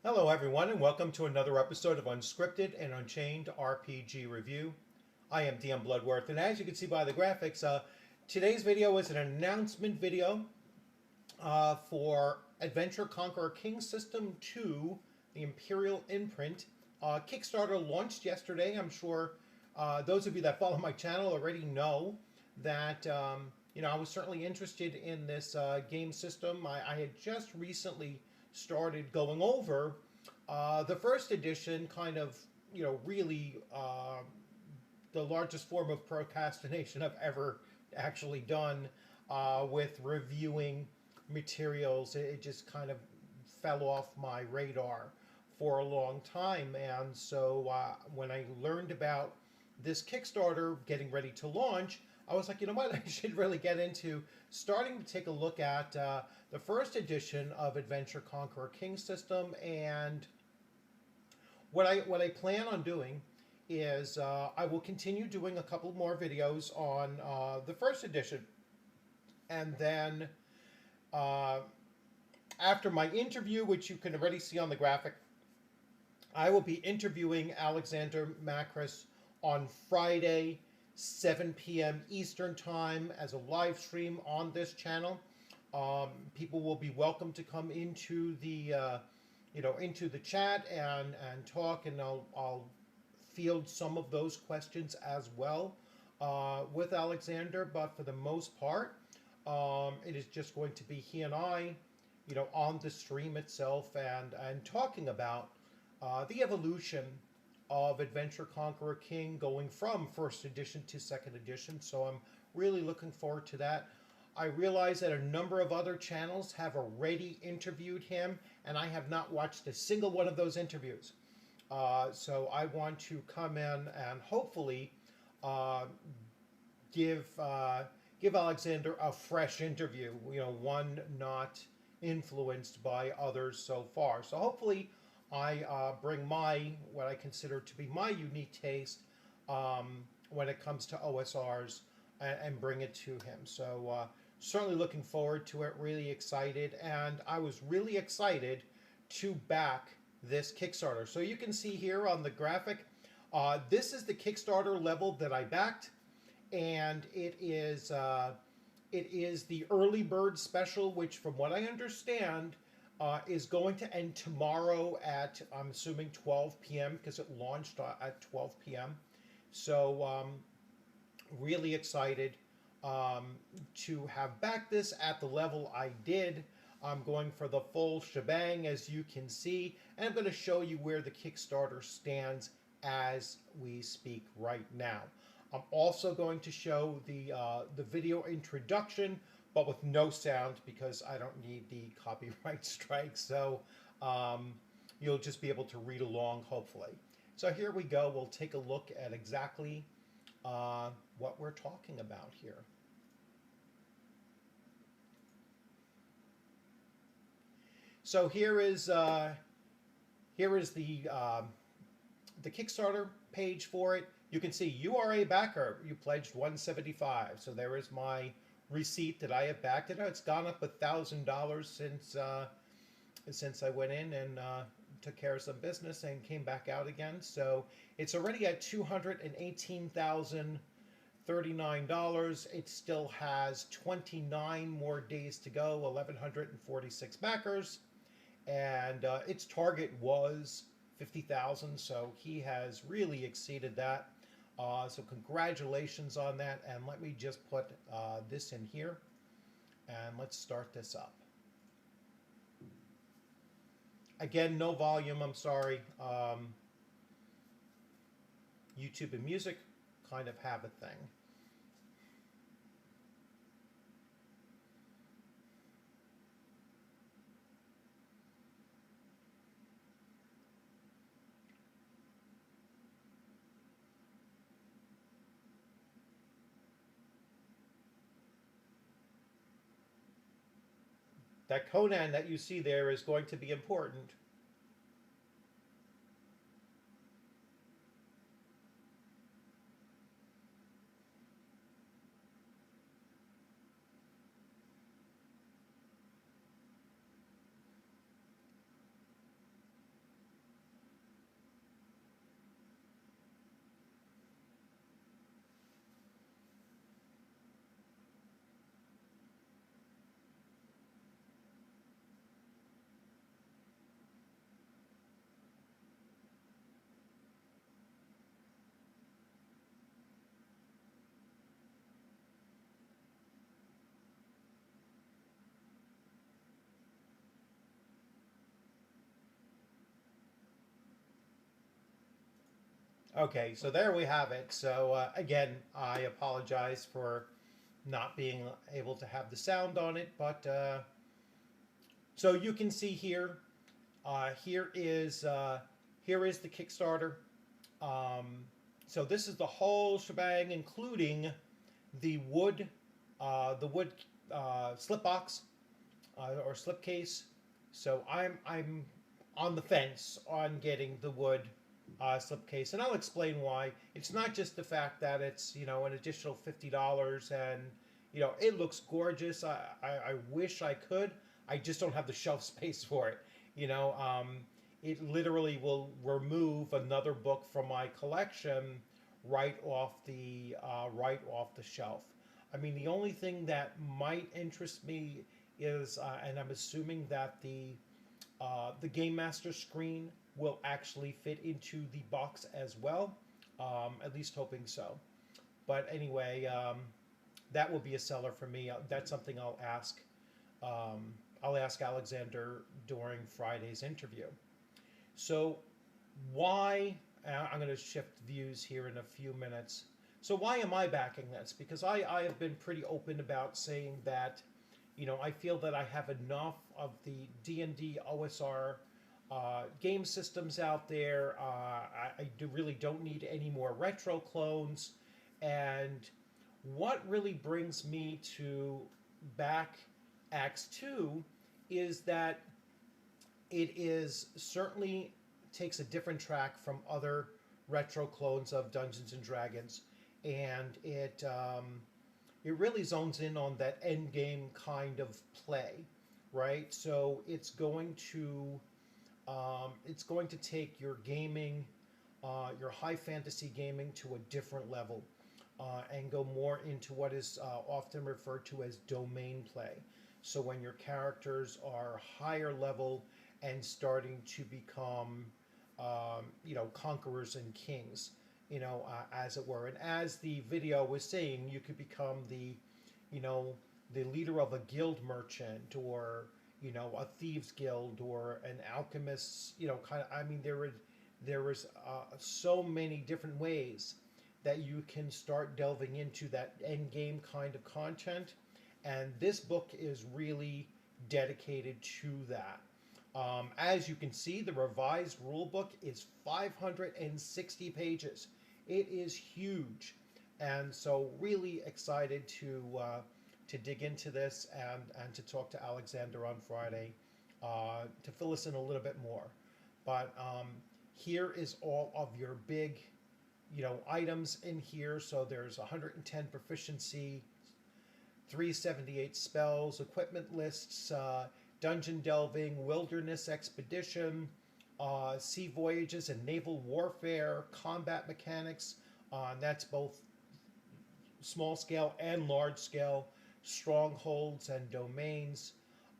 Hello, everyone, and welcome to another episode of Unscripted and Unchained RPG Review. I am DM Bloodworth, and as you can see by the graphics, today's video is an announcement video for Adventure Conqueror King System 2, the Imperial Imprint. Kickstarter launched yesterday. I'm sure those of you that follow my channel already know that I was certainly interested in this game system. I had just recently started going over the first edition, kind of, really the largest form of procrastination I've ever actually done with reviewing materials. It just kind of fell off my radar for a long time. And so when I learned about this Kickstarter getting ready to launch, I was like, you know what, I should really get into starting to take a look at the first edition of Adventure Conqueror King System. And what I plan on doing is I will continue doing a couple more videos on the first edition. And then after my interview, which you can already see on the graphic, I will be interviewing Alexander Macris on Friday, 7 p.m. Eastern Time, as a live stream on this channel. People will be welcome to come into the into the chat and talk, and I'll field some of those questions as well with Alexander. But for the most part, it is just going to be he and I, on the stream itself, and talking about the evolution of Adventure Conqueror King, going from first edition to second edition. So I'm really looking forward to that. I realize that a number of other channels have already interviewed him, and I have not watched a single one of those interviews. So I want to come in and hopefully give Alexander a fresh interview. One not influenced by others so far. So hopefully I bring what I consider to be my unique taste when it comes to OSRs, and bring it to him. So certainly looking forward to it, really excited. And I was really excited to back this Kickstarter. So you can see here on the graphic, this is the Kickstarter level that I backed, and it is the early bird special, which from what I understand is going to end tomorrow at, I'm assuming, 12 p.m. because it launched at 12 p.m. So really excited to have backed this at the level I did. I'm going for the full shebang, as you can see, and I'm going to show you where the Kickstarter stands as we speak right now. I'm also going to show the video introduction, but with no sound, because I don't need the copyright strike. So you'll just be able to read along, hopefully. So here we go. We'll take a look at exactly what we're talking about here. So here is the Kickstarter page for it. You can see you are a backer. You pledged $175. So there is my receipt that I have backed it. It's gone up $1,000 since I went in and took care of some business and came back out again. So it's already at $218,039. It still has 29 more days to go, 1,146 backers. And its target was 50,000, so he has really exceeded that. So congratulations on that. And let me just put this in here, and let's start this up. Again, no volume, I'm sorry. YouTube and music kind of have a thing. That Conan that you see there is going to be important. Okay, so there we have it. So again, I apologize for not being able to have the sound on it, but so you can see here. Uh, here is uh, Here is the Kickstarter. Um, so this is the whole shebang, including the wood slip box or slipcase. So I'm on the fence on getting the wood slipcase, and I'll explain why. It's not just the fact that it's an additional $50, and it looks gorgeous. I wish I could. I just don't have the shelf space for it. You know, it literally will remove another book from my collection right off the shelf. I mean, the only thing that might interest me is, and I'm assuming that the Game Master screen will actually fit into the box as well. At least hoping so. But anyway, that will be a seller for me. That's something I'll ask. I'll ask Alexander during Friday's interview. So, why? I'm going to shift views here in a few minutes. So, why am I backing this? Because I have been pretty open about saying that, I feel that I have enough of the D&D OSR game systems out there. Really don't need any more retro clones. And what really brings me to back ACKS 2 is that it is certainly takes a different track from other retro clones of Dungeons and Dragons, and it really zones in on that end game kind of play, right? So it's going to take your gaming, your high fantasy gaming to a different level, and go more into what is often referred to as domain play. So when your characters are higher level and starting to become, conquerors and kings, as it were. And as the video was saying, you could become the leader of a guild merchant, or a thieves guild, or an alchemist. Kind of. I mean, there is so many different ways that you can start delving into that end game kind of content, and this book is really dedicated to that. As you can see, the revised rulebook is 560 pages. It is huge, and so really excited to dig into this and to talk to Alexander on Friday to fill us in a little bit more. But here is all of your big, items in here. So there's 110 proficiency, 378 spells, equipment lists, dungeon delving, wilderness expedition, sea voyages and naval warfare, combat mechanics. That's both small scale and large scale, strongholds and domains,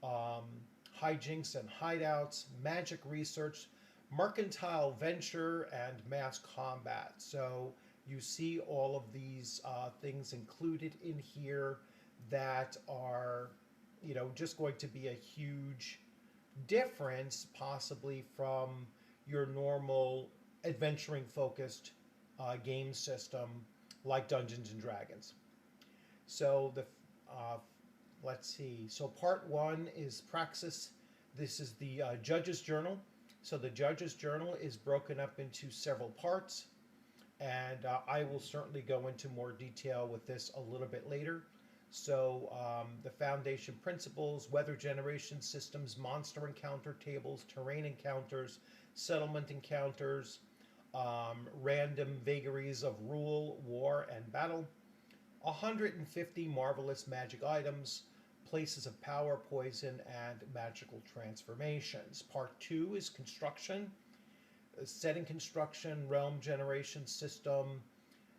hijinks and hideouts, magic research, mercantile venture, and mass combat. So you see all of these things included in here that are, just going to be a huge difference possibly from your normal adventuring focused game system like Dungeons and Dragons. So let's see. So part one is Praxis. This is the Judge's Journal. So the Judge's Journal is broken up into several parts, and I will certainly go into more detail with this a little bit later. So the foundation principles, weather generation systems, monster encounter tables, terrain encounters, settlement encounters, random vagaries of rule, war, and battle, 150 marvelous magic items, places of power, poison, and magical transformations. Part 2 is construction, setting construction, realm generation system,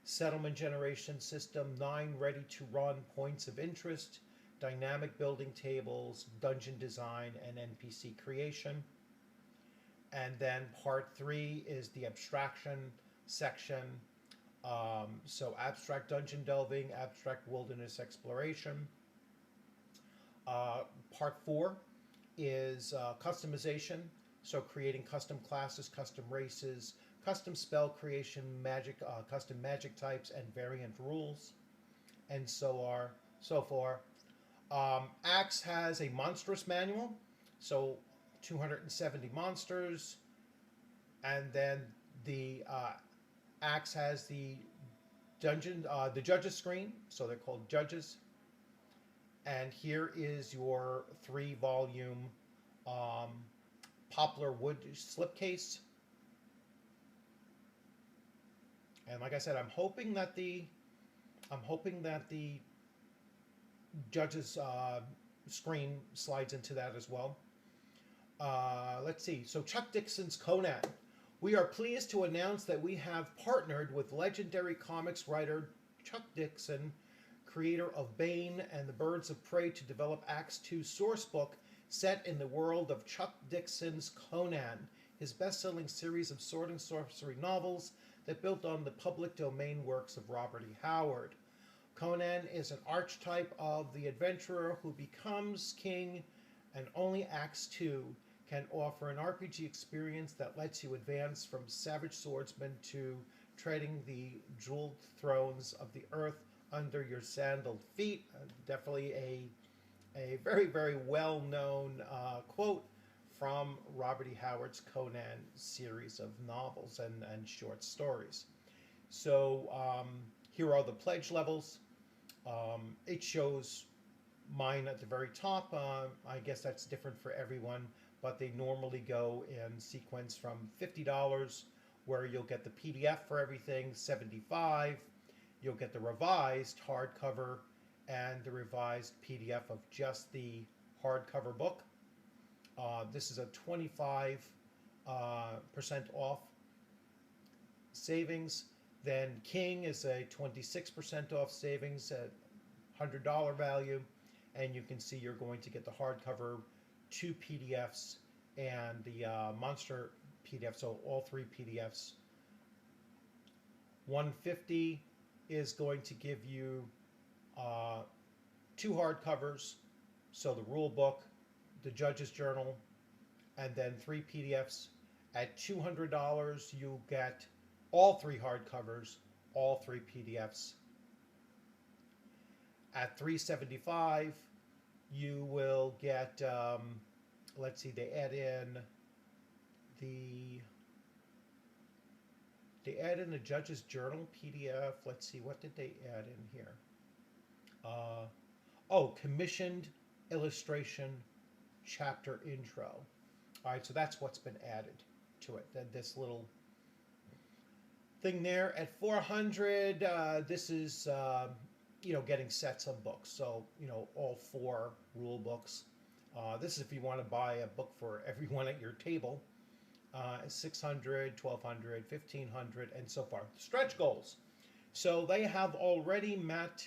settlement generation system, 9 ready-to-run points of interest, dynamic building tables, dungeon design, and NPC creation. And then part 3 is the abstraction section. So abstract dungeon delving, abstract wilderness exploration. Part 4 is customization, so creating custom classes, custom races, custom spell creation, magic, custom magic types, and variant rules, and so far. ACKS has a monstrous manual, so 270 monsters, and then the ACKS has the judges screen, so they're called judges. And here is your 3-volume poplar wood slipcase. And like I said, I'm hoping that the judges screen slides into that as well. Let's see. So Chuck Dixon's Conan. We are pleased to announce that we have partnered with legendary comics writer Chuck Dixon, creator of Bane and the Birds of Prey, to develop ACKS 2 sourcebook set in the world of Chuck Dixon's Conan, his best-selling series of sword and sorcery novels that built on the public domain works of Robert E. Howard. Conan is an archetype of the adventurer who becomes king, and only ACKS 2 can offer an RPG experience that lets you advance from savage swordsman to treading the jeweled thrones of the earth under your sandaled feet. Definitely a very, very well-known quote from Robert E. Howard's Conan series of novels and short stories. So here are the pledge levels. It shows mine at the very top. I guess that's different for everyone, but they normally go in sequence from $50, where you'll get the PDF for everything, $75. You'll get the revised hardcover and the revised PDF of just the hardcover book. This is a 25% off savings. Then King is a 26% off savings at $100 value. And you can see you're going to get the hardcover, 2 PDFs, and the monster PDF, so all 3 PDFs. $150 is going to give you 2 hardcovers, so the rule book, the judge's journal, and then 3 PDFs. At $200, you get all 3 hardcovers, all 3 PDFs. At $375, you will get, let's see, they add in the judge's journal PDF. Let's see, what did they add in here? Commissioned illustration chapter intro. All right, so that's what's been added to it. This little thing there. At $400, this is getting sets of books. So all 4 rule books. This is if you want to buy a book for everyone at your table. $600, $1,200, $1,500, and so far. Stretch goals. So they have already met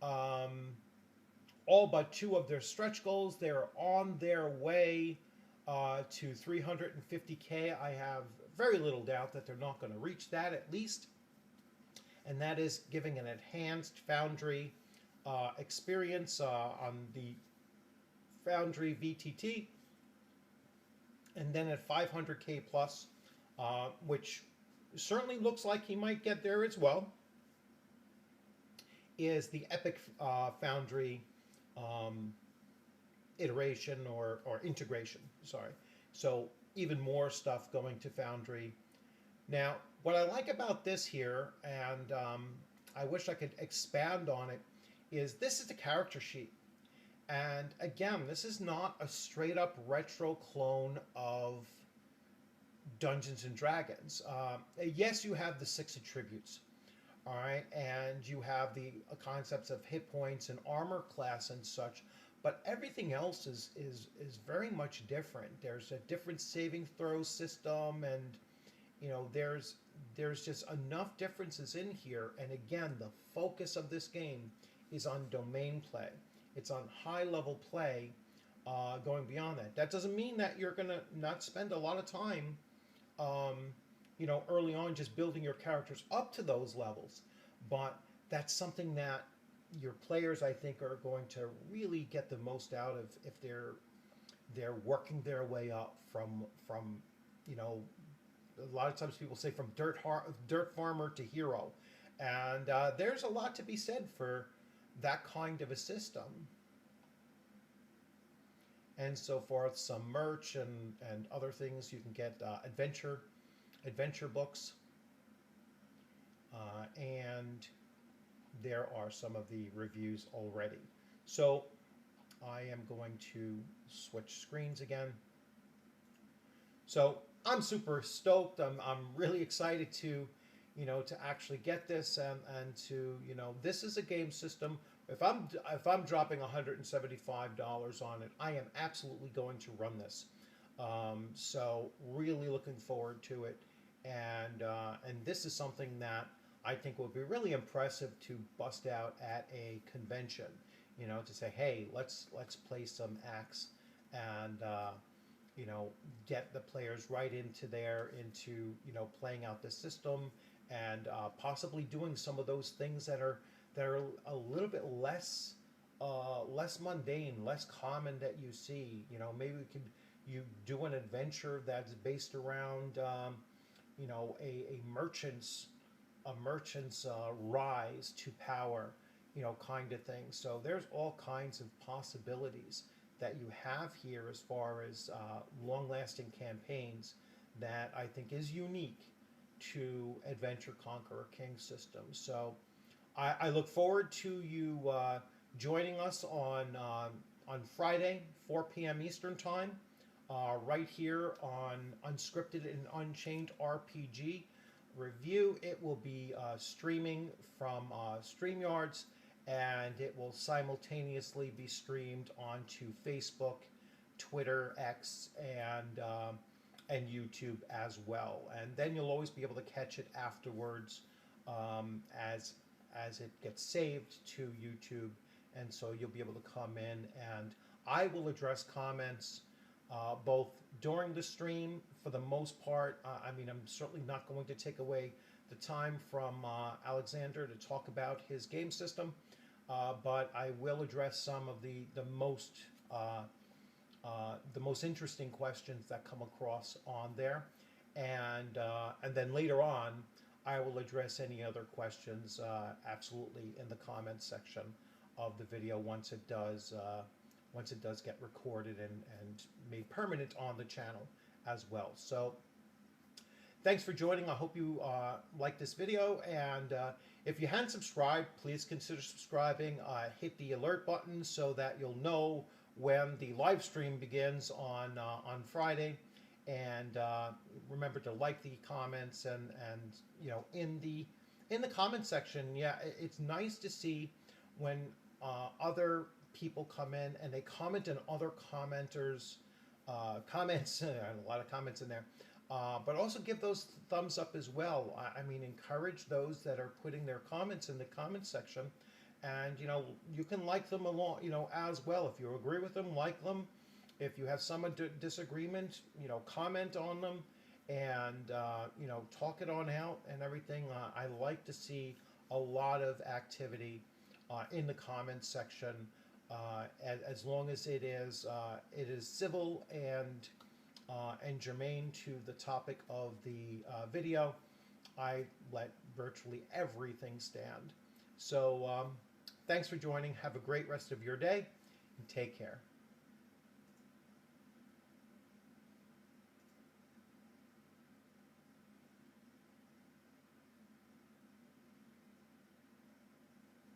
all but 2 of their stretch goals. They're on their way to 350K. I have very little doubt that they're not going to reach that, at least. And that is giving an enhanced Foundry experience on the Foundry VTT. And then at 500K plus, which certainly looks like he might get there as well, is the Epic Foundry iteration or integration, sorry. So even more stuff going to Foundry. Now, what I like about this here, and I wish I could expand on it, is this is the character sheet. And again, this is not a straight up retro clone of Dungeons and Dragons. Yes, you have the 6 attributes, all right, and you have the concepts of hit points and armor class and such, but everything else is very much different. There's a different saving throw system, and there's just enough differences in here. And again, the focus of this game is on domain play. It's on high-level play, going beyond that. That doesn't mean that you're going to not spend a lot of time, early on just building your characters up to those levels. But that's something that your players, I think, are going to really get the most out of if they're working their way up from a lot of times people say from dirt farmer to hero, and there's a lot to be said for that kind of a system. And so forth, some merch and other things. You can get adventure books, and there are some of the reviews already. So I am going to switch screens again. So I'm super stoked. I'm really excited to, to actually get this, and to, this is a game system. If I'm dropping $175 on it, I am absolutely going to run this. So really looking forward to it, and this is something that I think will be really impressive to bust out at a convention. To say, hey, let's play some ACKS, and get the players right into playing out the system, and possibly doing some of those things that are a little bit less mundane, less common that you see. Maybe you do an adventure that's based around a merchant's rise to power, kind of thing. So there's all kinds of possibilities that you have here as far as long-lasting campaigns that I think is unique to Adventure Conqueror King system. So I look forward to you joining us on Friday, 4 p.m. Eastern Time, right here on Unscripted and Unchained RPG Review. It will be streaming from StreamYards, and it will simultaneously be streamed onto Facebook, Twitter, X, and YouTube as well. And then you'll always be able to catch it afterwards, as it gets saved to YouTube, and so you'll be able to come in, and I will address comments both during the stream for the most part. I'm certainly not going to take away the time from Alexander to talk about his game system, but I will address some of the most interesting questions that come across on there, and then later on I will address any other questions absolutely in the comments section of the video once it does get recorded and made permanent on the channel as well. So thanks for joining. I hope you liked this video, and if you hadn't subscribed, please consider subscribing. Hit the alert button so that you'll know when the live stream begins on Friday. And remember to like the comments, and in the comment section, it's nice to see when other people come in and they comment on other commenters' comments. A lot of comments in there, but also give those thumbs up as well. Encourage those that are putting their comments in the comment section, and you can like them along, as well. If you agree with them, like them. If you have some disagreement, comment on them, and talk it on out and everything. I like to see a lot of activity in the comments section, as long as it is civil and germane to the topic of the video. I let virtually everything stand. So thanks for joining. Have a great rest of your day, and take care.